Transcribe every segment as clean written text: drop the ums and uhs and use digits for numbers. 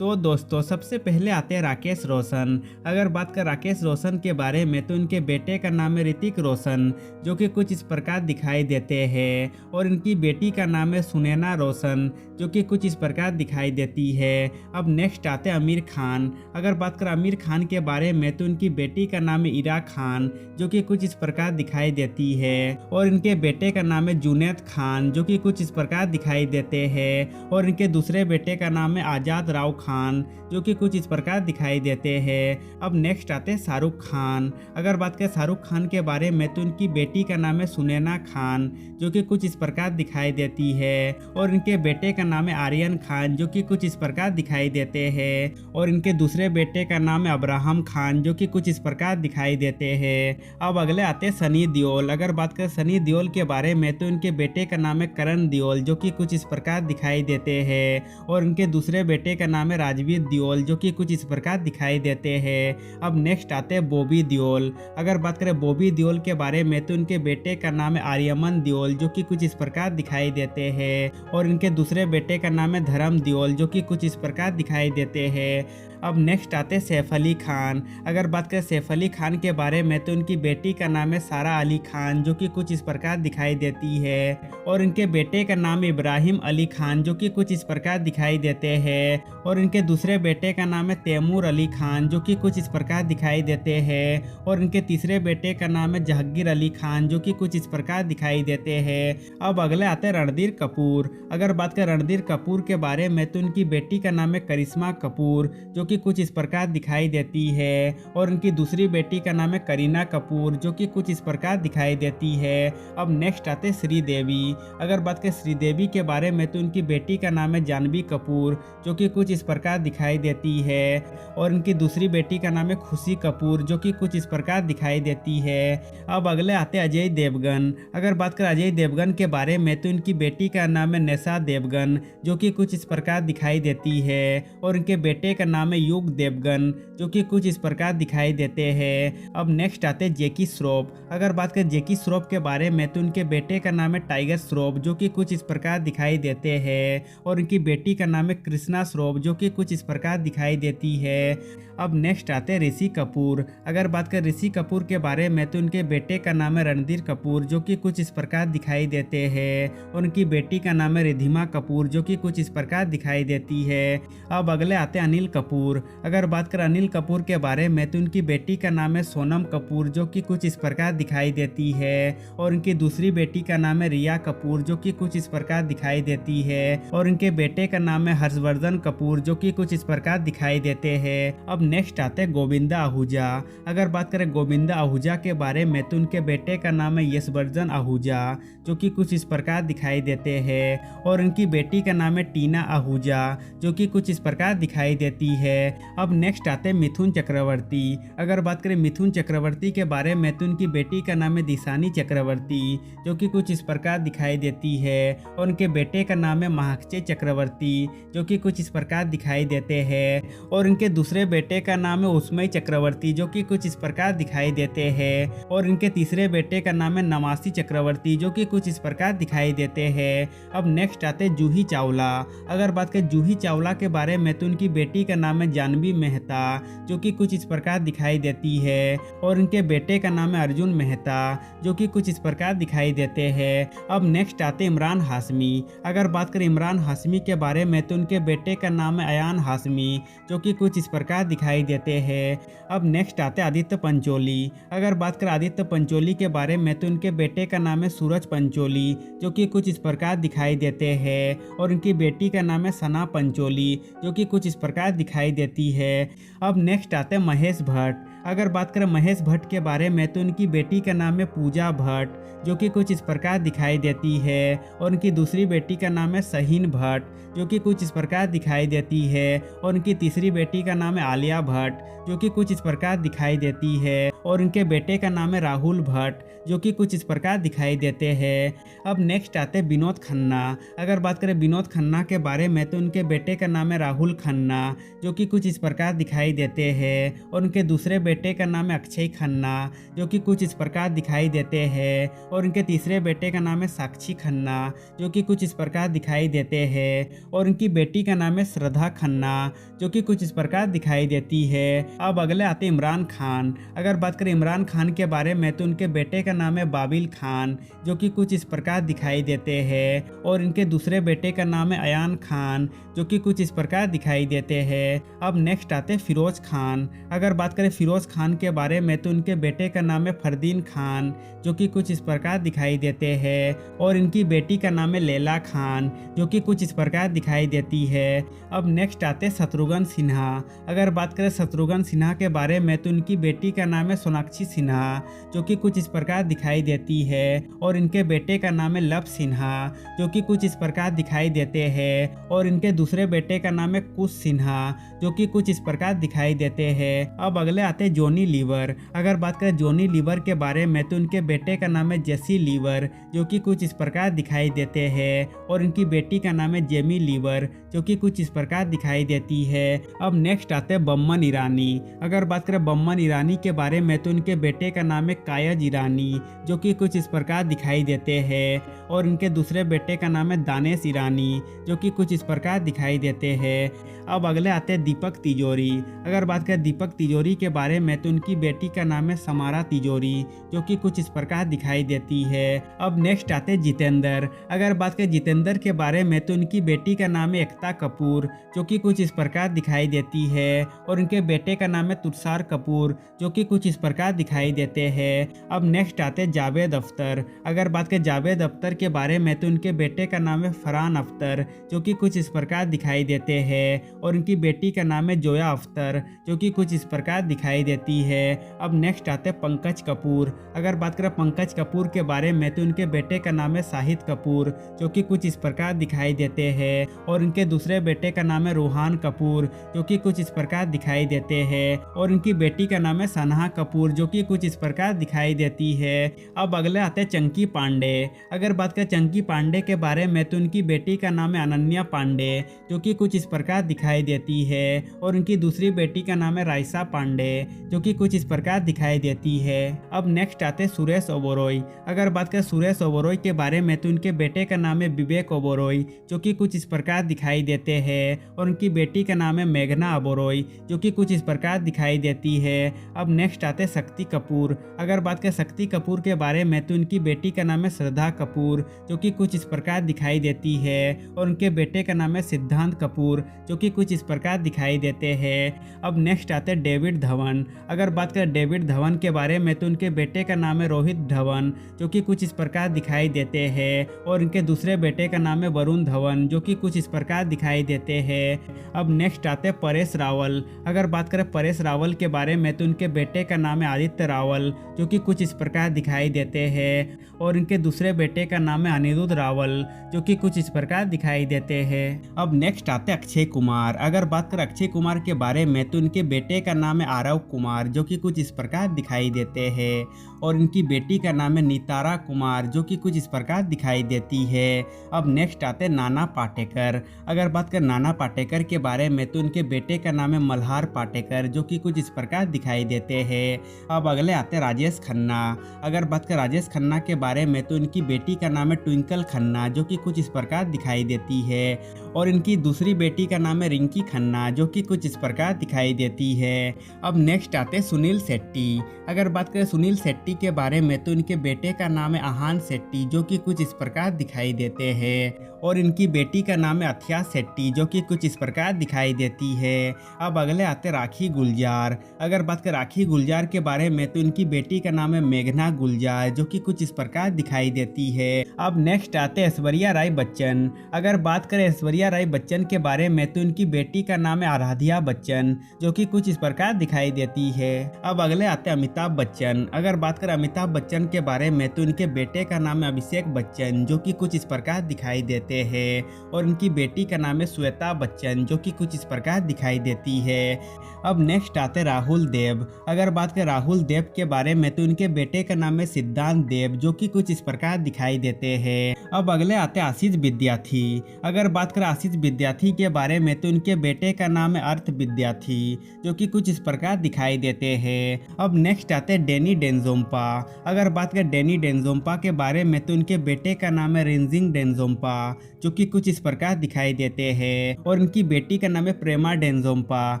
तो दोस्तों सबसे पहले आते हैं राकेश रोशन। अगर बात कर राकेश रोशन के बारे में तो इनके बेटे का नाम है ऋतिक रोशन, जो कि कुछ इस प्रकार दिखाई देते हैं, और इनकी बेटी का नाम है सुनैना रोशन, जो कि कुछ इस प्रकार दिखाई देती है। अब नेक्स्ट आते हैं आमिर खान। अगर बात कर आमिर खान के बारे में तो इनकी बेटी का नाम है इरा खान, जो कि कुछ इस प्रकार दिखाई देती है, और इनके बेटे का नाम है जुनैद खान, जो कि कुछ इस प्रकार दिखाई देते हैं, और इनके दूसरे बेटे का नाम है आजाद राव खान, जो कि कुछ इस प्रकार दिखाई देते हैं। अब नेक्स्ट आते हैं शाहरुख खान। अगर बात करें शाहरुख खान के बारे में तो इनकी बेटी का नाम है सुनैना खान, जो कि कुछ इस प्रकार दिखाई देती है, और इनके बेटे का नाम है आर्यन खान, जो कि कुछ इस प्रकार दिखाई देते हैं, और इनके दूसरे बेटे का नाम है अब्राहम खान, जो कि कुछ इस प्रकार दिखाई देते हैं। अब अगले आते हैं सनी देओल। अगर बात करें सनी देओल के बारे में तो इनके बेटे का नाम है करण देओल, जो कि कुछ इस प्रकार दिखाई देते हैं, और इनके दूसरे बेटे का नाम है राजवीर देओल, जो कि कुछ इस प्रकार दिखाई देते हैं। अब नेक्स्ट आते हैं बॉबी देओल। अगर बात करें बॉबी देओल के बारे में तो इनके बेटे का नाम है आर्यमन देओल, जो कि कुछ इस प्रकार दिखाई देते हैं, और इनके दूसरे बेटे का नाम है धर्म देओल, जो कि कुछ इस प्रकार दिखाई देते हैं। अब नेक्स्ट आते हैं सैफ अली खान। अगर बात करें सैफ अली खान के बारे में तो इनकी बेटी का नाम है सारा अली खान, जो कि कुछ इस प्रकार दिखाई देती है, और इनके बेटे का नाम है इब्राहिम अली खान, जो कि कुछ इस प्रकार दिखाई देते हैं, और इनके दूसरे बेटे का नाम है तैमूर अली खान, जो कि कुछ इस प्रकार दिखाई देते हैं, और इनके तीसरे बेटे का नाम है जहांगीर अली खान, जो कि कुछ इस प्रकार दिखाई देते हैं। अब अगले आते हैं रणधीर कपूर। अगर बात करें रणधीर कपूर के बारे में तो इनकी बेटी का नाम है करिश्मा कपूर, जो कि कुछ इस प्रकार दिखाई देती है, और उनकी दूसरी बेटी का नाम है करीना कपूर, जो कि कुछ इस प्रकार दिखाई देती है। अब नेक्स्ट आते श्रीदेवी। अगर बात करें श्रीदेवी के बारे में तो उनकी बेटी का नाम है जानवी कपूर, जो कि कुछ इस प्रकार दिखाई देती है, और उनकी दूसरी बेटी का नाम है खुशी कपूर, जो कि कुछ इस प्रकार दिखाई देती है। अब अगले आते अजय देवगन। अगर बात करें अजय देवगन के बारे में तो उनकी बेटी का नाम है नेशा देवगन, जो कि कुछ इस प्रकार दिखाई देती है, और उनके बेटे का नाम है युग देवगन, जो कि कुछ इस प्रकार दिखाई देते हैं। अब नेक्स्ट आते जैकी श्रॉफ। अगर बात करें जैकी श्रॉफ के बारे में तो उनके बेटे का नाम है टाइगर श्रॉफ, जो कि कुछ इस प्रकार दिखाई देते हैं, और उनकी बेटी का नाम है कृष्णा श्रॉफ, जो कि कुछ इस प्रकार दिखाई देती है। अब नेक्स्ट आते हैं ऋषि कपूर। अगर बात करें ऋषि कपूर के बारे में तो उनके बेटे का नाम है रणधीर कपूर, जो कि कुछ इस प्रकार दिखाई देते हैं, और उनकी बेटी का नाम है रिधिमा कपूर, जो कि कुछ इस प्रकार दिखाई देती है। अब अगले आते हैं अनिल कपूर। अगर बात करें अनिल कपूर के बारे में तो उनकी बेटी का नाम है सोनम कपूर, जो कि कुछ इस प्रकार दिखाई देती है, और उनकी दूसरी बेटी का नाम है रिया कपूर, जो कि कुछ इस प्रकार दिखाई देती है, और उनके बेटे का नाम है हर्षवर्धन कपूर, जो कि कुछ इस प्रकार दिखाई देते हैं। अब नेक्स्ट आते हैं गोविंदा आहूजा। अगर बात करें गोविंदा आहूजा के बारे में तो उनके बेटे का नाम है यशवर्धन आहूजा, जो कि कुछ इस प्रकार दिखाई देते हैं, और उनकी बेटी का नाम है टीना आहूजा, जो कि कुछ इस प्रकार दिखाई देती है। अब नेक्स्ट आते हैं मिथुन चक्रवर्ती। अगर बात करें मिथुन चक्रवर्ती के बारे में तो उनकी बेटी का नाम है दिशानी चक्रवर्ती, जो कि कुछ इस प्रकार दिखाई देती है, और उनके बेटे का नाम है महाक्षय चक्रवर्ती, जो कि कुछ इस प्रकार दिखाई देते हैं, और उनके दूसरे बेटे का नाम है उस्मय चक्रवर्ती, जो कि कुछ इस प्रकार दिखाई देते हैं, और इनके तीसरे बेटे का नाम है नमासी चक्रवर्ती, जो कि कुछ इस प्रकार दिखाई देते हैं। अब नेक्स्ट आते हैं जूही चावला। अगर बात करें जूही चावला के बारे में तो उनकी बेटी का नाम है जानवी मेहता, जो कि कुछ इस प्रकार दिखाई देती है, और उनके बेटे का नाम है अर्जुन मेहता, जो कि कुछ इस प्रकार दिखाई देते हैं। अब नेक्स्ट आते हैं इमरान हाशमी। अगर बात करें इमरान हाशमी के बारे में तो उनके बेटे का नाम है अयान हाशमी, जो कि कुछ इस प्रकार दिखाई देते हैं। अब नेक्स्ट आते हैं आदित्य पंचोली। अगर बात करें आदित्य पंचोली के बारे में तो उनके बेटे का नाम है सूरज पंचोली, जो कि कुछ इस प्रकार दिखाई देते हैं, और उनकी बेटी का नाम है सना पंचोली, जो कि कुछ इस प्रकार दिखाई देती है। अब नेक्स्ट आते हैं महेश भट्ट। अगर बात करें महेश भट्ट के बारे में तो उनकी बेटी का नाम है पूजा भट्ट, जो कि कुछ इस प्रकार दिखाई देती है, और उनकी दूसरी बेटी का नाम है सहीन भट्ट, जो कि कुछ इस प्रकार दिखाई देती है, और उनकी तीसरी बेटी का नाम है आलिया भट्ट, जो कि कुछ इस प्रकार दिखाई देती है, और इनके बेटे का नाम है राहुल भट्ट, जो कि कुछ इस प्रकार दिखाई देते हैं। अब नेक्स्ट आते हैं विनोद खन्ना। अगर बात करें विनोद खन्ना के बारे में तो उनके बेटे का नाम है राहुल खन्ना, जो कि कुछ इस प्रकार दिखाई देते हैं। और उनके दूसरे बेटे का नाम है अक्षय खन्ना, जो कि कुछ इस प्रकार दिखाई देते हैं। और उनके तीसरे बेटे का नाम है साक्षी खन्ना, जो कि कुछ इस प्रकार दिखाई देते हैं। और उनकी बेटी का नाम है श्रद्धा खन्ना, जो कि कुछ इस प्रकार दिखाई देती है। अब अगले आते इमरान खान। अगर बात करें इमरान खान के बारे में तो उनके बेटे का नाम है बाबिल खान, जो कि कुछ इस प्रकार दिखाई देते हैं। और इनके दूसरे बेटे का नाम है अयान खान, जो कि कुछ इस प्रकार दिखाई देते हैं। अब नेक्स्ट आते हैं फिरोज खान। अगर बात करें फिरोज खान के बारे में तो उनके बेटे का नाम है फरदीन खान, जो कि कुछ इस प्रकार दिखाई देते हैं। और इनकी बेटी का नाम है लैला खान, जो कि कुछ इस प्रकार दिखाई देती है। अब नेक्स्ट आते हैं शत्रुघ्न सिन्हा। अगर बात करें शत्रुघ्न सिन्हा के बारे में तो उनकी बेटी का नाम है सोनाक्षी सिन्हा, जो कि कुछ इस प्रकार दिखाई देती है। और इनके बेटे का नाम है लव सिन्हा, जो कि कुछ इस प्रकार दिखाई देते हैं। और इनके दूसरे बेटे का नाम है कुश सिन्हा, जो कि कुछ इस प्रकार दिखाई देते हैं। अब अगले आते हैं जॉनी लीवर। अगर बात करें जॉनी लीवर के बारे में तो उनके बेटे का नाम है जेसी लीवर, जो कि कुछ इस प्रकार दिखाई देते हैं। और इनकी बेटी का नाम है जेमी लीवर, जो कि कुछ इस प्रकार दिखाई देती है। अब नेक्स्ट आते हैं बम्मन ईरानी। अगर बात करें बम्मन ईरानी के बारे में तो उनके बेटे का नाम है कायज ईरानी, जो कि कुछ इस प्रकार दिखाई देते हैं। और इनके दूसरे बेटे का नाम है दानेश ईरानी, जो कि कुछ इस प्रकार दिखाई देते हैं। अब अगले आते हैं दीपक तिजोरी। अगर बात करें दीपक तिजोरी के बारे में तो उनकी बेटी का नाम है समारा तिजोरी, जो कि कुछ इस प्रकार दिखाई देती है। अब नेक्स्ट आते हैं जितेंद्र। अगर बात करें जितेंद्र के बारे में तो उनकी बेटी का नाम है एकता कपूर, जो कि कुछ इस प्रकार दिखाई देती है। और उनके बेटे का नाम है तुषार कपूर, जो कि कुछ इस प्रकार दिखाई देते हैं। अब नेक्स्ट आते हैं जावेद अख्तर। अगर बात करें जावेद अख्तर के बारे में तो उनके बेटे का नाम है फरहान अख्तर, जो कि कुछ इस प्रकार दिखाई देते हैं। और उनकी बेटी का नाम है जोया अख्तर, जो कि कुछ इस प्रकार दिखाई देती है। अब नेक्स्ट आते हैं पंकज कपूर। अगर बात करें पंकज कपूर के बारे में तो उनके बेटे का नाम है शाहिद कपूर, जो कि कुछ इस प्रकार दिखाई देते हैं। और उनके दूसरे बेटे का नाम है रोहान कपूर, जो कि कुछ इस प्रकार दिखाई देते हैं। और उनकी बेटी का नाम है सनहा कपूर, जो कि कुछ इस प्रकार दिखाई देती है। अब अगले आते हैं चंकी पांडे। अगर बात करें चंकी पांडे के बारे में तो उनकी बेटी का नाम है अनन्या पांडे, जो कि कुछ इस प्रकार दिखाई देती है। और उनकी दूसरी बेटी का नाम है राइसा पांडे, जो कि कुछ इस प्रकार दिखाई देती है। अब नेक्स्ट आते हैं सुरेश ओबोरॉय। अगर बात करें सुरेश ओबोरॉय के बारे में तो उनके बेटे का नाम है विवेक ओबोरॉय, जो कि कुछ इस प्रकार दिखाई देते हैं। और उनकी बेटी का नाम है मेघना ओबोरॉय, जो कि कुछ इस प्रकार दिखाई देती है। अब नेक्स्ट आते हैं शक्ति कपूर। अगर बात करें शक्ति कपूर के बारे में तो उनकी बेटी का नाम है श्रद्धा कपूर, जो कि कुछ इस प्रकार दिखाई देती है। और उनके बेटे का नाम है सिद्धांत कपूर, जो कि कुछ इस प्रकार दिखाई देते हैं। अब नेक्स्ट आते हैं डेविड धवन। अगर बात करें डेविड धवन के बारे में तो उनके बेटे का नाम है रोहित धवन, जो कि कुछ इस प्रकार दिखाई देते हैं। और उनके दूसरे बेटे का नाम है वरुण धवन, जो कि कुछ इस प्रकार दिखाई देते हैं। अब नेक्स्ट आते हैं परेश रावल। अगर बात करें परेश रावल के बारे में तो उनके बेटे का नाम है आदित्य रावल, जो कि कुछ इस प्रकार दिखाई देते हैं। और उनके दूसरे बेटे का नाम है अनिरुद्ध रावल, जो कि कुछ इस प्रकार दिखाई देते हैं। अब नेक्स्ट आते हैं अक्षय कुमार। अगर बात करें अक्षय कुमार के बारे में तो उनके बेटे का नाम है आरव कुमार, जो कि कुछ इस प्रकार दिखाई देते हैं। और इनकी बेटी का नाम है नितारा कुमार, जो कि कुछ इस प्रकार दिखाई देती है। अब नेक्स्ट आते हैं नाना पाटेकर। अगर बात करें नाना पाटेकर के बारे में तो उनके बेटे का नाम है मल्हार पाटेकर, जो कि कुछ इस प्रकार दिखाई देते हैं। अब अगले आते हैं राजेश खन्ना। अगर बात करें राजेश खन्ना के बारे में तो उनकी बेटी का नाम है ट्विंकल खन्ना, जो कि कुछ इस प्रकार दिखाई देती है। और इनकी दूसरी बेटी का नाम है रिंकी खन्ना, जो कि कुछ इस प्रकार दिखाई देती है। अब नेक्स्ट आते हैं सुनील शेट्टी। अगर बात करें सुनील शेट्टी के बारे में तो इनके बेटे का नाम है आहान शेट्टी, जो कि कुछ इस प्रकार दिखाई देते हैं। और इनकी बेटी का नाम है अथिया शेट्टी, जो कि कुछ इस प्रकार दिखाई देती है। अब अगले आते राखी गुलजार। अगर बात करें राखी गुलजार के बारे में तो इनकी बेटी का नाम है मेघना गुलजार, जो कि कुछ इस प्रकार दिखाई देती है। अब नेक्स्ट आते ऐश्वर्या राय बच्चन। अगर बात करें ऐश्वर्या राय बच्चन के बारे में तो इनकी बेटी का नाम है आराध्या बच्चन, जो कि कुछ इस प्रकार दिखाई देती है। अब अगले आते अमिताभ बच्चन। अगर बात करें अमिताभ बच्चन के बारे में तो इनके बेटे का नाम है अभिषेक बच्चन, जो कि कुछ इस प्रकार दिखाई देते देते हैं और उनकी बेटी का नाम है श्वेता बच्चन, जो कि कुछ इस प्रकार दिखाई देती है। अब नेक्स्ट आते राहुल देव। अगर बात करें राहुल देव के बारे में तो उनके बेटे का नाम है सिद्धांत देव, जो कि कुछ इस प्रकार दिखाई देते हैं। अब अगले आते आशीष विद्यार्थी। अगर बात करें आशीष विद्यार्थी के बारे में तो उनके बेटे का नाम है अर्थ विद्यार्थी, जो कि कुछ इस प्रकार दिखाई देते हैं। अब नेक्स्ट आते डेनी डेंजोम्पा। अगर बात करें डेनी डेंजोम्पा के बारे में तो उनके बेटे का नाम है रिंजिंग डेंजोम्पा, जो कि कुछ इस प्रकार दिखाई देते हैं और उनकी बेटी का नाम है प्रेमा डेंजोम्पा,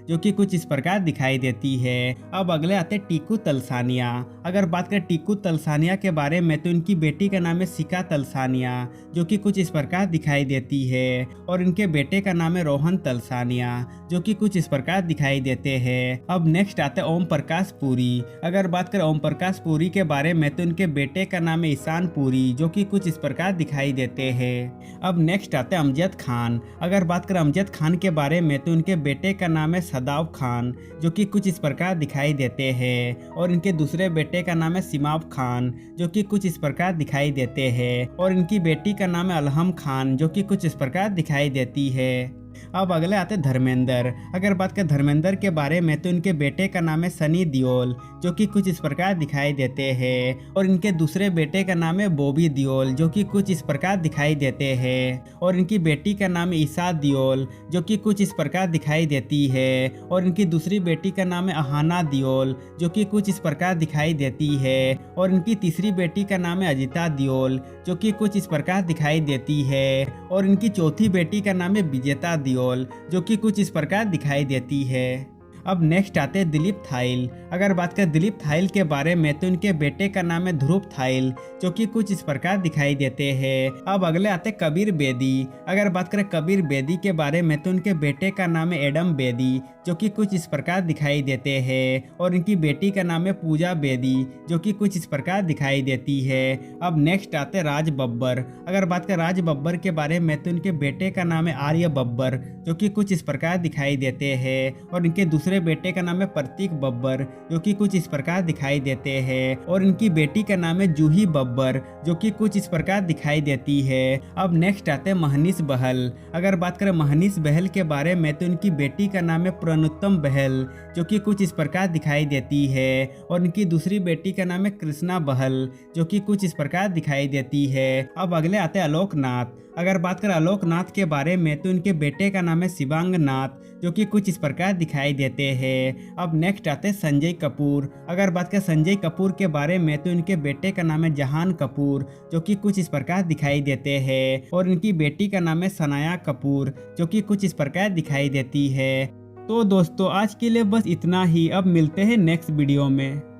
जो कि कुछ इस प्रकार दिखाई देती है। अब अगले आते टीकू तलसानिया। अगर बात करें टीकू तलसानिया के बारे में तो उनकी बेटी का नाम है सिका तलसानिया, जो कि कुछ इस प्रकार दिखाई देती है और इनके बेटे का नाम है रोहन तलसानिया, जो कि कुछ इस प्रकार दिखाई देते हैं। अब नेक्स्ट आते ओम प्रकाश पुरी। अगर बात करें ओम प्रकाश पुरी के बारे में तो उनके बेटे का नाम है ईशान पुरी, जो कि कुछ इस प्रकार दिखाई देते हैं। अब नेक्स्ट आते अमजद खान। अगर बात करें अमजद खान के बारे में तो उनके बेटे का नाम है सदाव खान, जो कि कुछ इस प्रकार दिखाई देते हैं और इनके दूसरे बेटे का नाम है सिमाव खान, जो कि कुछ इस प्रकार दिखाई देते हैं और इनकी बेटी का नाम है अलहम खान, जो कि कुछ इस प्रकार दिखाई देती है। अब अगले आते धर्मेंद्र। अगर बात करें धर्मेंद्र के बारे में तो इनके बेटे का नाम है सनी दियोल, जो कि कुछ इस प्रकार दिखाई देते हैं और इनके दूसरे बेटे का नाम है बॉबी दियोल, जो कि कुछ इस प्रकार दिखाई देते हैं और इनकी बेटी का नाम है ईसा दियोल, जो कि कुछ इस प्रकार दिखाई देती है और इनकी दूसरी बेटी का नाम है अहाना दियोल, जो कि कुछ इस प्रकार दिखाई देती है और इनकी तीसरी बेटी का नाम है अजिता दियोल, जो कि कुछ इस प्रकार दिखाई देती है और इनकी चौथी बेटी का नाम है विजेता दियोल, जो कि कुछ इस प्रकार दिखाई देती है। अब नेक्स्ट आते हैं दिलीप थाइल। अगर बात करें दिलीप थाइल के बारे में तो इनके बेटे का नाम है ध्रुव थाइल, जो कि कुछ इस प्रकार दिखाई देते हैं। अब अगले आते हैं कबीर बेदी। अगर बात करें कबीर बेदी के बारे में तो उनके बेटे का नाम है एडम बेदी, जो कि कुछ इस प्रकार दिखाई देते हैं और इनकी बेटी का नाम है पूजा बेदी, जो कि कुछ इस प्रकार दिखाई देती है। अब नेक्स्ट आते हैं राज बब्बर। अगर बात करें राज बब्बर के बारे में तो उनके बेटे का नाम है आर्य बब्बर, जो कि कुछ इस प्रकार दिखाई देते हैं और इनके दूसरे बेटे का नाम है प्रतीक बब्बर, जो कि कुछ इस प्रकार दिखाई देते हैं और इनकी बेटी का नाम है जूही बब्बर, जो कि कुछ इस प्रकार दिखाई देती है। अब नेक्स्ट आते हैं महनीश बहल। अगर बात करें महनीश बहल के बारे में तो इनकी बेटी का नाम है प्रणुत्तम बहल, जो कि कुछ इस प्रकार दिखाई देती है और इनकी दूसरी बेटी का नाम है कृष्णा बहल, जो कि कुछ इस प्रकार दिखाई देती है। अब अगले आते हैं आलोकनाथ। अगर बात करें आलोकनाथ के बारे में तो इनके बेटे का नाम है शिवांग नाथ, जो कि कुछ इस प्रकार दिखाई देते हैं। अब नेक्स्ट आते हैं संजय कपूर। अगर बात करें संजय कपूर के बारे में तो इनके बेटे का नाम है जहान कपूर, जो कि कुछ इस प्रकार दिखाई देते हैं और इनकी बेटी का नाम है सनाया कपूर, जो कि कुछ इस प्रकार दिखाई देती है। तो दोस्तों आज के लिए बस इतना ही। अब मिलते हैं नेक्स्ट वीडियो में।